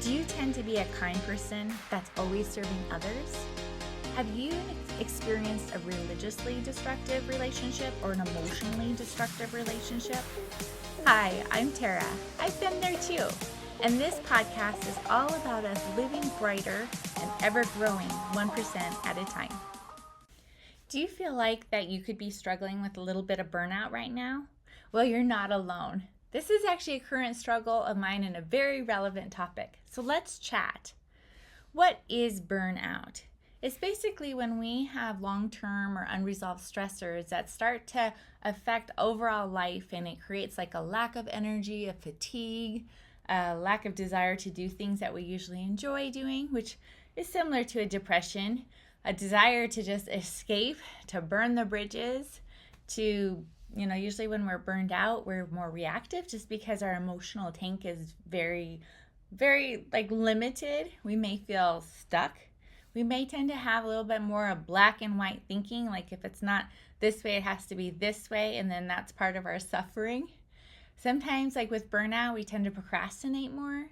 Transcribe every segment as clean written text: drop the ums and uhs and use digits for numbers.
Do you tend to be a kind person that's always serving others? Have you experienced a religiously destructive relationship or an emotionally destructive relationship? Hi, I'm Tara. I've been there too. And this podcast is all about us living brighter and ever growing 1% at a time. Do you feel like that you could be struggling with a little bit of burnout right now? Well, you're not alone. This is actually a current struggle of mine and a very relevant topic. So let's chat. What is burnout? It's basically when we have long-term or unresolved stressors that start to affect overall life, and it creates like a lack of energy, a fatigue, a lack of desire to do things that we usually enjoy doing, which is similar to a depression, a desire to just escape, to burn the bridges, to usually when we're burned out, we're more reactive just because our emotional tank is very, very limited. We may feel stuck. We may tend to have a little bit more of black and white thinking, like if it's not this way, it has to be this way, and then that's part of our suffering. Sometimes, like with burnout, we tend to procrastinate more,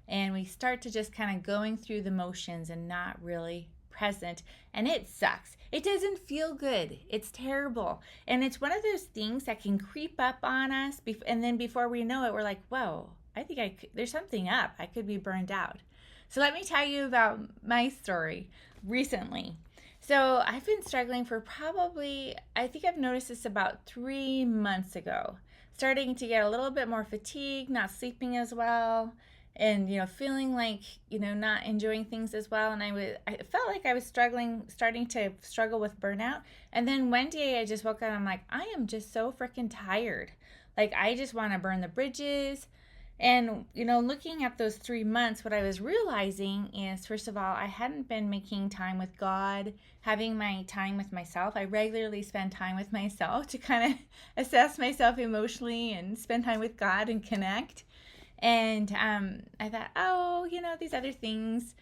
and we start to just kind of going through the motions and not really present, and it sucks. It doesn't feel good. It's terrible. And it's one of those things that can creep up on us, and then before we know it, we're like, whoa, I think there's something up. I could be burned out. So let me tell you about my story recently. So I've been struggling for I think I've noticed this about 3 months ago, starting to get a little bit more fatigue, not sleeping as well, and feeling like not enjoying things as well. And I felt like I was starting to struggle with burnout. And then one day I just woke up and I'm like, I am just so freaking tired. Like, I just want to burn the bridges. And looking at those 3 months, what I was realizing is, first of all, I hadn't been making time with God, having my time with myself. I regularly spend time with myself to kind of assess myself emotionally and spend time with God and connect. And I thought, these other things,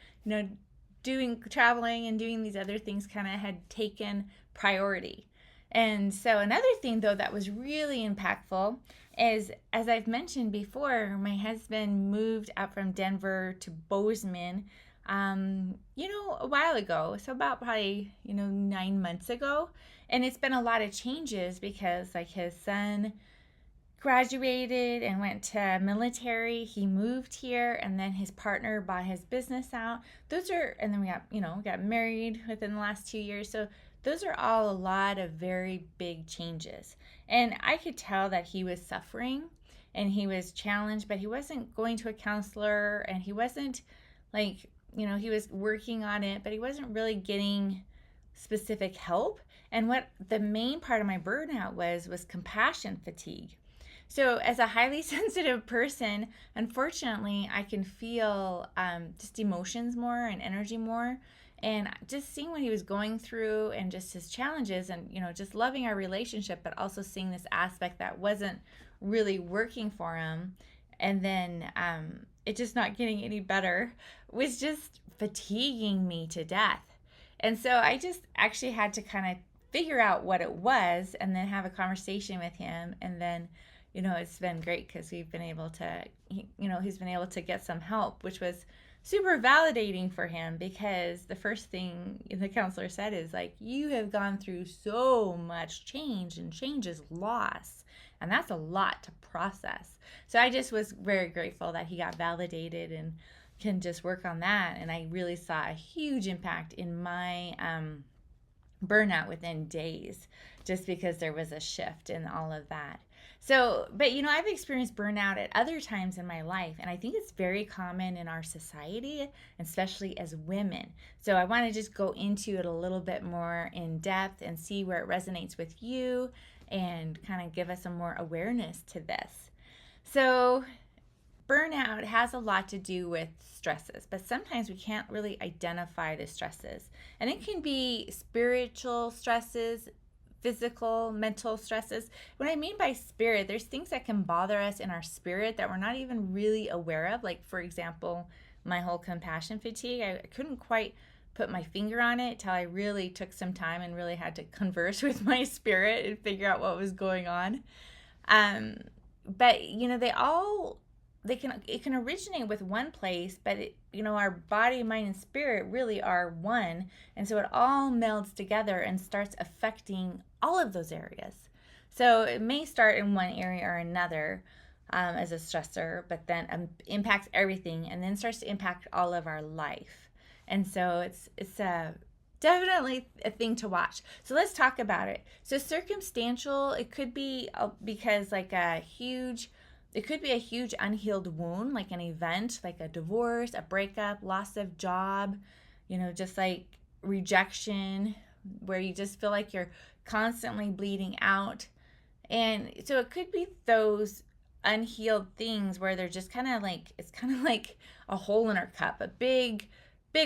traveling and doing these other things kind of had taken priority. And so another thing, though, that was really impactful is, as I've mentioned before, my husband moved up from Denver to Bozeman, a while ago. So about probably, 9 months ago. And it's been a lot of changes because his son graduated and went to military. He moved here, and then his partner bought his business out. And then we got married within the last 2 years. So those are all a lot of very big changes. And I could tell that he was suffering and he was challenged, but he wasn't going to a counselor, and he wasn't he was working on it, but he wasn't really getting specific help. And what the main part of my burnout was compassion fatigue. So as a highly sensitive person, unfortunately, I can feel just emotions more and energy more. And just seeing what he was going through and just his challenges, and, just loving our relationship, but also seeing this aspect that wasn't really working for him. And then it just not getting any better was just fatiguing me to death. And so I just actually had to kind of figure out what it was and then have a conversation with him. And then it's been great because he's been able to get some help, which was super validating for him, because the first thing the counselor said is you have gone through so much change, and change is loss. And that's a lot to process. So I just was very grateful that he got validated and can just work on that. And I really saw a huge impact in my burnout within days, just because there was a shift in all of that. So, but I've experienced burnout at other times in my life, and I think it's very common in our society, especially as women. So I want to just go into it a little bit more in depth and see where it resonates with you, and kind of give us some more awareness to this. So burnout has a lot to do with stresses, but sometimes we can't really identify the stresses. And it can be spiritual stresses, physical, mental stresses. What I mean by spirit, there's things that can bother us in our spirit that we're not even really aware of. Like, for example, my whole compassion fatigue. I couldn't quite put my finger on it till I really took some time and really had to converse with my spirit and figure out what was going on. But they all it can originate with one place, but our body, mind, and spirit really are one, and so it all melds together and starts affecting all of those areas. So it may start in one area or another, as a stressor, but then impacts everything, and then starts to impact all of our life. And so it's a definitely a thing to watch. So let's talk about it. So circumstantial, it could be because like it could be a huge unhealed wound, like an event, like a divorce, a breakup, loss of job, just like rejection, where you just feel like you're constantly bleeding out. And so it could be those unhealed things where they're just it's kind of like a hole in our cup, a big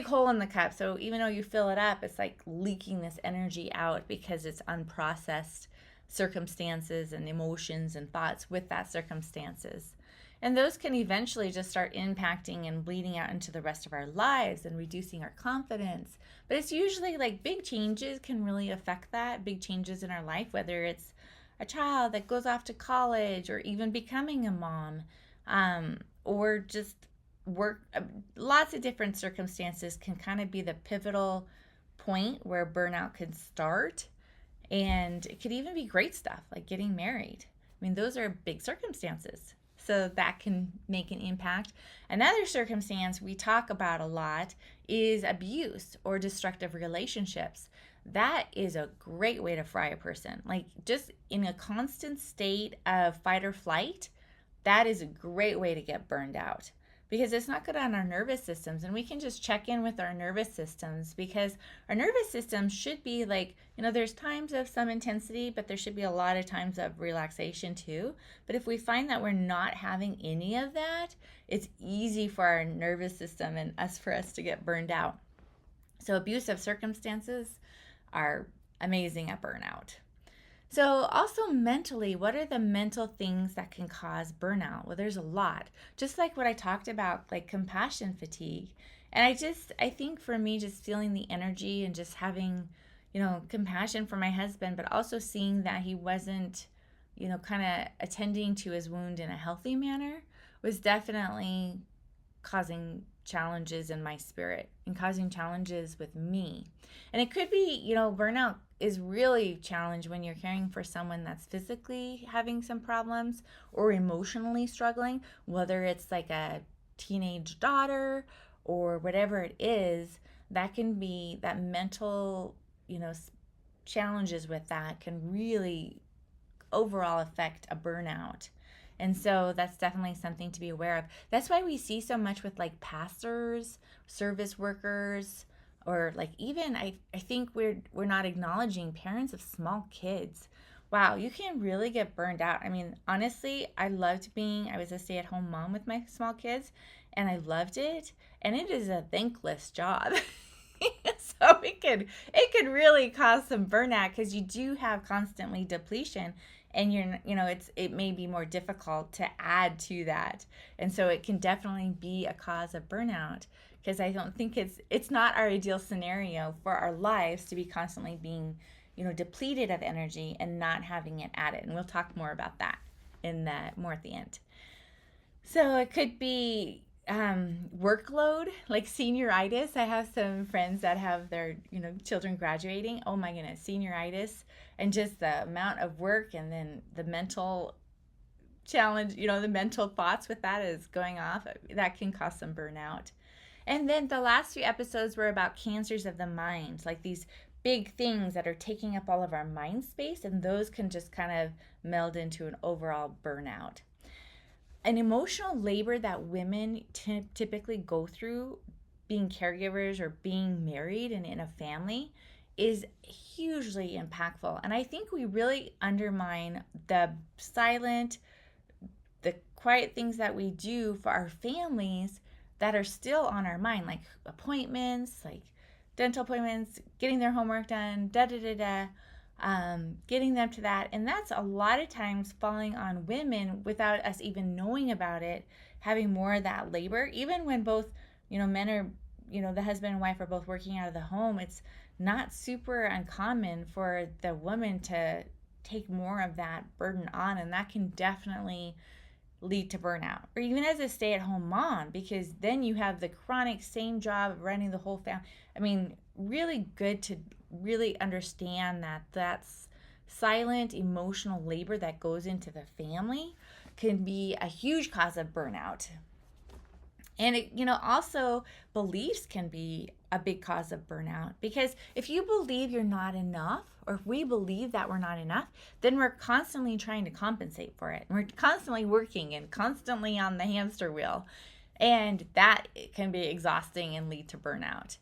hole in the cup. So even though you fill it up, it's like leaking this energy out because it's unprocessed circumstances and emotions and thoughts with that circumstances. And those can eventually just start impacting and bleeding out into the rest of our lives and reducing our confidence. But it's usually like big changes can really affect that, big changes in our life, whether it's a child that goes off to college or even becoming a mom, or just work. Lots of different circumstances can kind of be the pivotal point where burnout can start. And it could even be great stuff like getting married. I mean, those are big circumstances. So that can make an impact. Another circumstance we talk about a lot is abuse or destructive relationships. That is a great way to fry a person. Like just in a constant state of fight or flight, that is a great way to get burned out, because it's not good on our nervous systems. And we can just check in with our nervous systems, because our nervous system should be like, there's times of some intensity, but there should be a lot of times of relaxation too. But if we find that we're not having any of that, it's easy for our nervous system and for us to get burned out. So abusive circumstances are amazing at burnout. So also mentally, what are the mental things that can cause burnout? Well, there's a lot. Just like what I talked about, like compassion fatigue. And I think for me, just feeling the energy and just having, compassion for my husband, but also seeing that he wasn't, kind of attending to his wound in a healthy manner was definitely causing challenges in my spirit and causing challenges with me. And it could be, burnout is really challenged when you're caring for someone that's physically having some problems or emotionally struggling, whether it's like a teenage daughter or whatever it is. That can be that mental, challenges with that can really overall affect a burnout. And so that's definitely something to be aware of. That's why we see so much with like pastors, service workers, or like even I think we're not acknowledging parents of small kids. Wow, you can really get burned out. I mean, honestly, I was a stay-at-home mom with my small kids, and I loved it. And it is a thankless job. So it could really cause some burnout, because you do have constantly depletion, and it may be more difficult to add to that. And so it can definitely be a cause of burnout, because I don't think it's not our ideal scenario for our lives to be constantly being depleted of energy and not having it added. And we'll talk more about that more at the end. So it could be workload, like senioritis. I have some friends that have their children graduating. Oh my goodness, senioritis, and just the amount of work, and then the mental challenge, the mental thoughts with that is going off. That can cause some burnout. And then the last few episodes were about cancers of the mind, like these big things that are taking up all of our mind space, and those can just kind of meld into an overall burnout. An emotional labor that women typically go through being caregivers or being married and in a family is hugely impactful. And I think we really undermine the quiet things that we do for our families that are still on our mind, like appointments, like dental appointments, getting their homework done, getting them to that. And that's a lot of times falling on women without us even knowing about it, having more of that labor. Even when both, men are, the husband and wife are both working out of the home, it's not super uncommon for the woman to take more of that burden on. And that can definitely lead to burnout, or even as a stay-at-home mom, because then you have the chronic same job of running the whole family. I mean, really good to really understand that that's silent emotional labor that goes into the family can be a huge cause of burnout. And also beliefs can be a big cause of burnout, because if you believe you're not enough, or if we believe that we're not enough, then we're constantly trying to compensate for it. We're constantly working and constantly on the hamster wheel. And that can be exhausting and lead to burnout.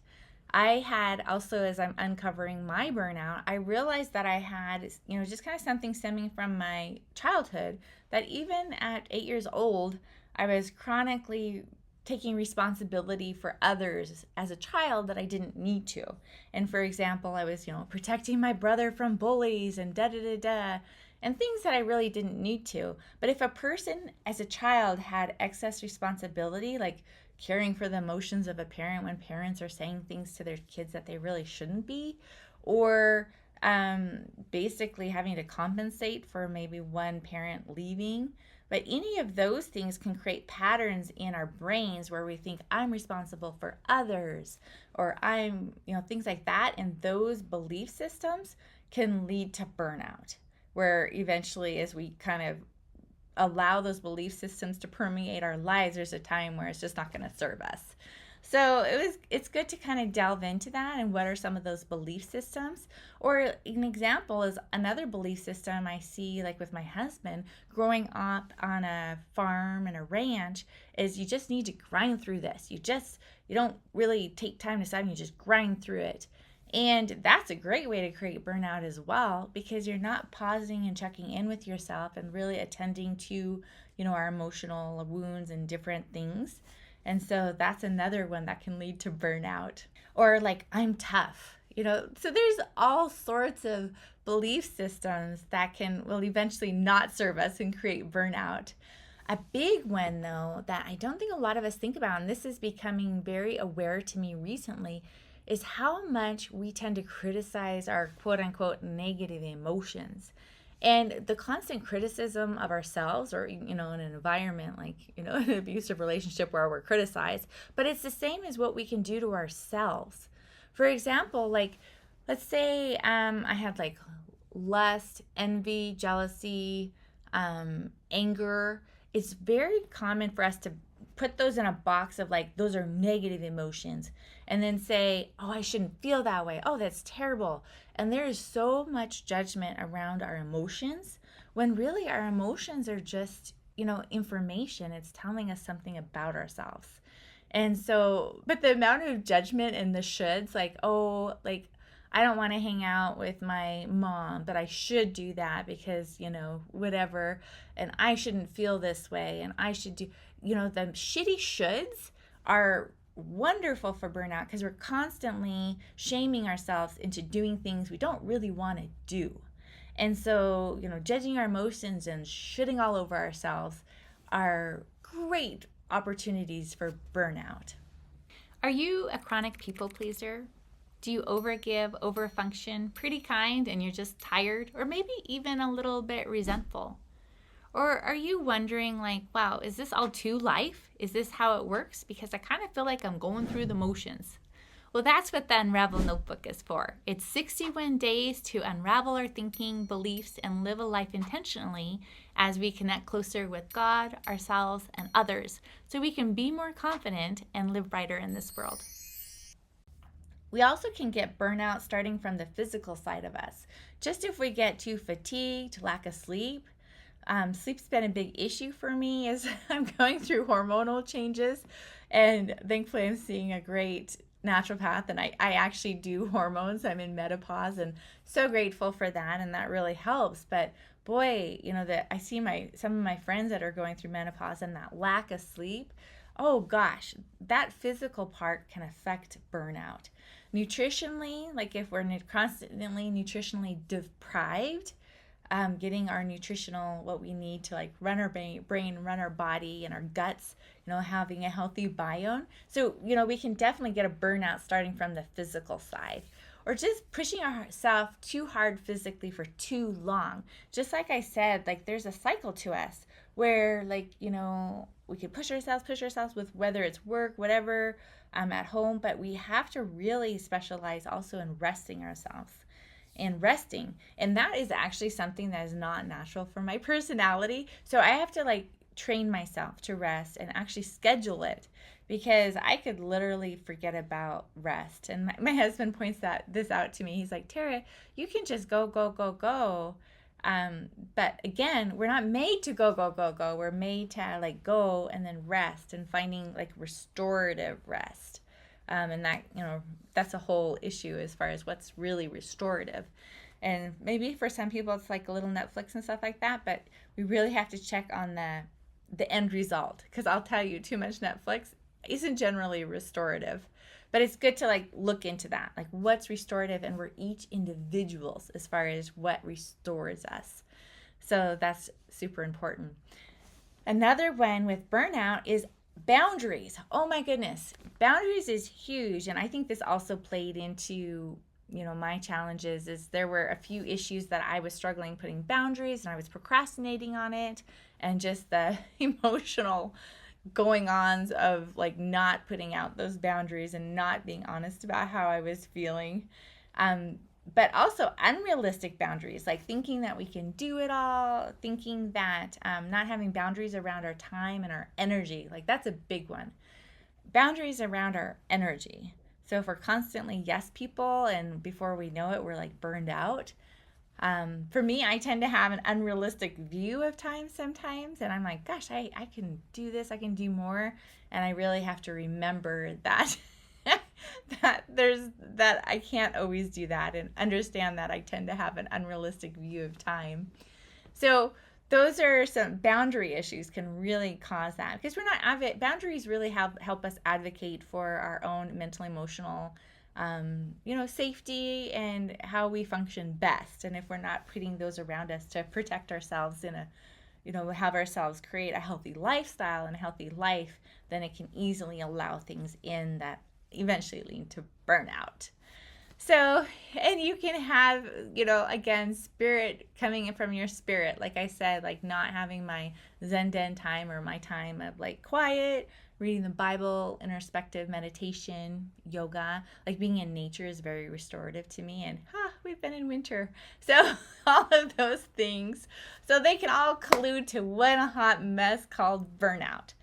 I had also, as I'm uncovering my burnout, I realized that I had, just kind of something stemming from my childhood, that even at 8 years old, I was chronically taking responsibility for others as a child that I didn't need to. And for example, I was, protecting my brother from bullies and da da da da, and things that I really didn't need to. But if a person as a child had excess responsibility, like caring for the emotions of a parent when parents are saying things to their kids that they really shouldn't be, or basically having to compensate for maybe one parent leaving. But any of those things can create patterns in our brains where we think I'm responsible for others, or I'm, things like that. And those belief systems can lead to burnout, where eventually, as we kind of allow those belief systems to permeate our lives, there's a time where it's just not going to serve us. So it's good to kind of delve into that, and what are some of those belief systems. Or an example is another belief system I see, like with my husband growing up on a farm and a ranch, is you just need to grind through this. You don't really take time to decide, you just grind through it. And that's a great way to create burnout as well, because you're not pausing and checking in with yourself and really attending to, our emotional wounds and different things. And so that's another one that can lead to burnout. Or like, I'm tough, So there's all sorts of belief systems that will eventually not serve us and create burnout. A big one, though, that I don't think a lot of us think about, and this is becoming very aware to me recently, is how much we tend to criticize our quote unquote negative emotions. And the constant criticism of ourselves, or, in an environment like, an abusive relationship where we're criticized, but it's the same as what we can do to ourselves. For example, like, let's say I had like lust, envy, jealousy, anger. It's very common for us to put those in a box of like, those are negative emotions, and then say, oh, I shouldn't feel that way. Oh, that's terrible. And there is so much judgment around our emotions, when really our emotions are just, information. It's telling us something about ourselves. And so, but the amount of judgment and the shoulds, like, oh, like, I don't want to hang out with my mom, but I should do that because, whatever, and I shouldn't feel this way, and I should do, the shitty shoulds are wonderful for burnout, because we're constantly shaming ourselves into doing things we don't really want to do. And so, judging our emotions and shitting all over ourselves are great opportunities for burnout. Are you a chronic people pleaser? Do you overgive, overfunction, pretty kind, and you're just tired, or maybe even a little bit resentful? Or are you wondering, like, wow, is this all to life? Is this how it works? Because I kind of feel like I'm going through the motions. Well, that's what the Unravel Notebook is for. It's 61 days to unravel our thinking, beliefs, and live a life intentionally as we connect closer with God, ourselves, and others, so we can be more confident and live brighter in this world. We also can get burnout starting from the physical side of us. Just if we get too fatigued, lack of sleep. Sleep's been a big issue for me as I'm going through hormonal changes, and thankfully I'm seeing a great naturopath, and I actually do hormones. I'm in menopause, and so grateful for that, and that really helps. But boy, that I see some of my friends that are going through menopause, and that lack of sleep, oh gosh, that physical part can affect burnout. Nutritionally, like if we're constantly nutritionally deprived, getting our nutritional, what we need to like run our brain, run our body and our guts, having a healthy biome. So, we can definitely get a burnout starting from the physical side. or just pushing ourselves too hard physically for too long. Just like I said, like there's a cycle to us where, like, we could push ourselves with whether it's work, whatever, at home, but we have to really specialize also in resting ourselves and resting. And that is actually something that is not natural for my personality. So I have to like train myself to rest and actually schedule it, because I could literally forget about rest. And my husband points this out to me. He's like, Tara, you can just go, go, go, go. But again, we're not made to go, go, go, go. We're made to like go and then rest, and finding like restorative rest. And that, that's a whole issue as far as what's really restorative. And maybe for some people it's like a little Netflix and stuff like that, but we really have to check on the end result, because I'll tell you, too much Netflix isn't generally restorative. But it's good to like look into that, like what's restorative, and we're each individuals as far as what restores us. So that's super important. Another one with burnout is boundaries. Oh my goodness. Boundaries is huge. And I think this also played into, my challenges. Is there were a few issues that I was struggling putting boundaries, and I was procrastinating on it, and just the emotional going ons of like not putting out those boundaries and not being honest about how I was feeling. But also unrealistic boundaries, like thinking that we can do it all, thinking that not having boundaries around our time and our energy, like that's a big one. Boundaries around our energy. So if we're constantly yes people, and before we know it, we're like burned out. For me, I tend to have an unrealistic view of time sometimes, and I'm like, gosh, I can do this, I can do more, and I really have to remember that that I can't always do that, and understand that I tend to have an unrealistic view of time. So those are some boundary issues can really cause that, because we're not boundaries really help us advocate for our own mental, emotional, safety, and how we function best. And if we're not putting those around us to protect ourselves have ourselves create a healthy lifestyle and a healthy life, then it can easily allow things in that eventually lead to burnout. So, and you can have, again, spirit coming in from your spirit. Like I said, like not having my Zen Den time, or my time of like quiet, reading the Bible, introspective meditation, yoga. Like being in nature is very restorative to me. And we've been in winter. So all of those things. So they can all collude to one hot mess called burnout.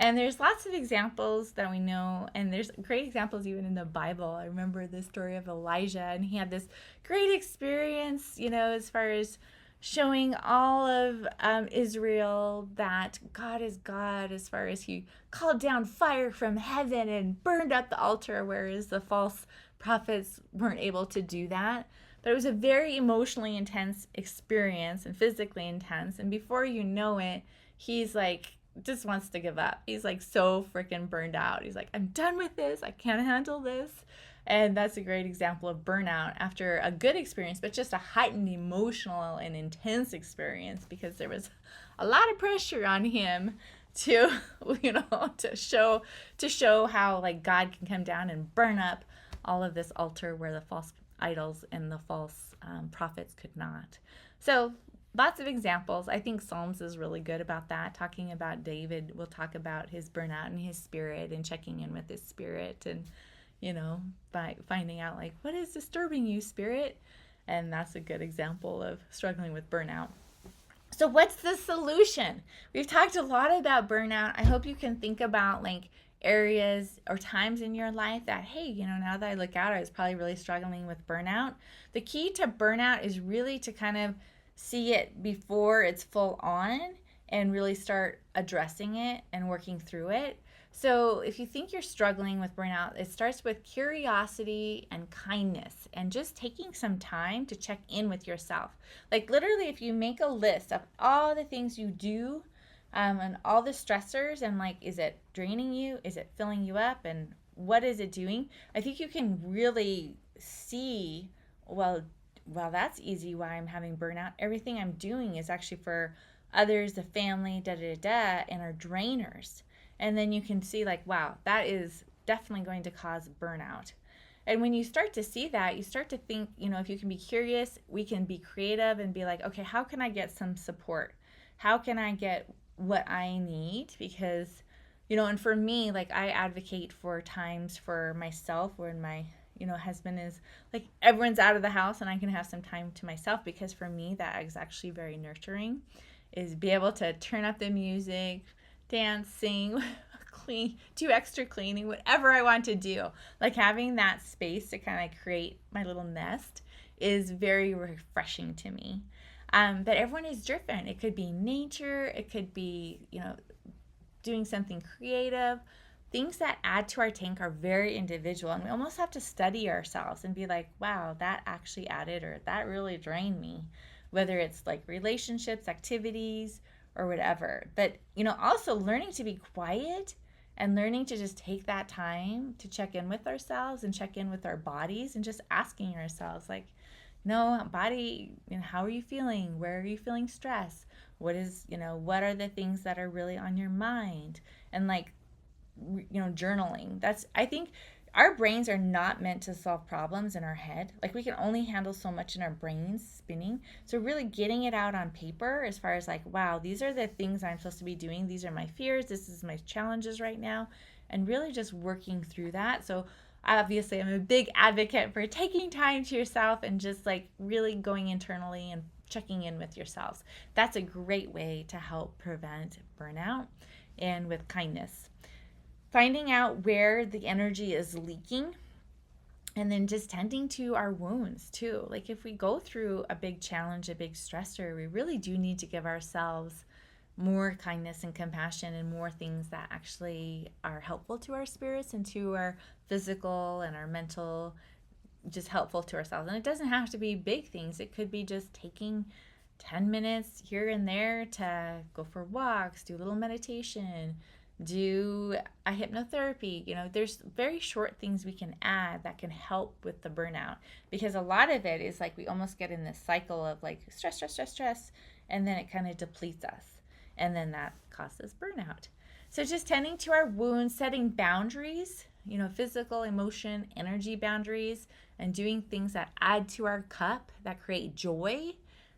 And there's lots of examples that we know, and there's great examples even in the Bible. I remember the story of Elijah, and he had this great experience, as far as showing all of Israel that God is God, as far as he called down fire from heaven and burned up the altar, whereas the false prophets weren't able to do that. But it was a very emotionally intense experience and physically intense. And before you know it, he's like, just wants to give up. He's like so freaking burned out. He's like, I'm done with this. I can't handle this. And that's a great example of burnout after a good experience, but just a heightened emotional and intense experience, because there was a lot of pressure on him to, to show how like God can come down and burn up all of this altar where the false idols and the false prophets could not. So lots of examples. I think Psalms is really good about that, talking about David. We'll talk about his burnout and his spirit, and checking in with his spirit, and by finding out like, what is disturbing you, spirit? And that's a good example of struggling with burnout. So what's the solution? We've talked a lot about burnout. I hope you can think about like areas or times in your life that, hey, now that I look out, I was probably really struggling with burnout. The key to burnout is really to kind of see it before it's full on, and really start addressing it and working through it. So if you think you're struggling with burnout, it starts with curiosity and kindness, and just taking some time to check in with yourself. Like literally, if you make a list of all the things you do, and all the stressors, and like, is it draining you? Is it filling you up? And what is it doing? I think you can really see, well, that's easy why I'm having burnout. Everything I'm doing is actually for others, the family, and are drainers. And then you can see like, wow, that is definitely going to cause burnout. And when you start to see that, you start to think, if you can be curious, we can be creative and be like, okay, how can I get some support? How can I get what I need? Because, and for me, like I advocate for times for myself when my, husband is like, everyone's out of the house and I can have some time to myself, because for me, that is actually very nurturing, is be able to turn up the music, dance, sing, clean, do extra cleaning, whatever I want to do. Like having that space to kind of create my little nest is very refreshing to me. But everyone is different. It could be nature, it could be, doing something creative. Things that add to our tank are very individual, and we almost have to study ourselves and be like, wow, that actually added, or that really drained me, whether it's like relationships, activities, or whatever. But, also learning to be quiet and learning to just take that time to check in with ourselves and check in with our bodies, and just asking ourselves, like, body, how are you feeling? Where are you feeling stress? What are the things that are really on your mind? And like, journaling. I think our brains are not meant to solve problems in our head. Like we can only handle so much in our brains spinning. So really getting it out on paper, as far as like, wow, these are the things I'm supposed to be doing. These are my fears. This is my challenges right now. And really just working through that. So obviously I'm a big advocate for taking time to yourself and just like really going internally and checking in with yourselves. That's a great way to help prevent burnout, and with kindness. Finding out where the energy is leaking, and then just tending to our wounds too. Like if we go through a big challenge, a big stressor, we really do need to give ourselves more kindness and compassion, and more things that actually are helpful to our spirits and to our physical and our mental, just helpful to ourselves. And it doesn't have to be big things. It could be just taking 10 minutes here and there to go for walks, do a little meditation, do a hypnotherapy. There's very short things we can add that can help with the burnout, because a lot of it is like we almost get in this cycle of like stress, and then it kind of depletes us, and then that causes burnout. So just tending to our wounds, setting boundaries, physical, emotion, energy boundaries, and doing things that add to our cup, that create joy,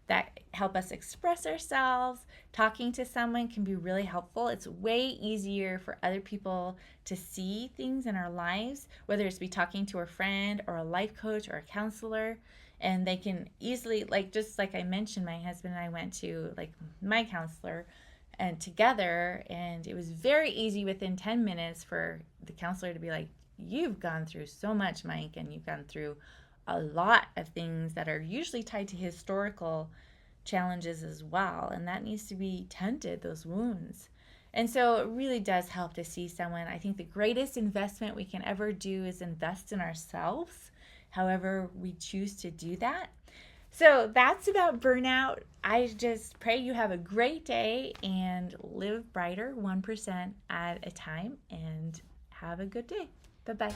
that help us express ourselves. Talking to someone can be really helpful. It's way easier for other people to see things in our lives, whether it's be talking to a friend or a life coach or a counselor, and they can easily, like, just like I mentioned, my husband and I went to like my counselor and together, and it was very easy within 10 minutes for the counselor to be like, you've gone through so much, Mike, and you've gone through a lot of things that are usually tied to historical challenges as well, and that needs to be tended, those wounds. And so it really does help to see someone. I think the greatest investment we can ever do is invest in ourselves, however we choose to do that. So that's about burnout. I just pray you have a great day and live brighter 1% at a time, and have a good day. Bye-bye.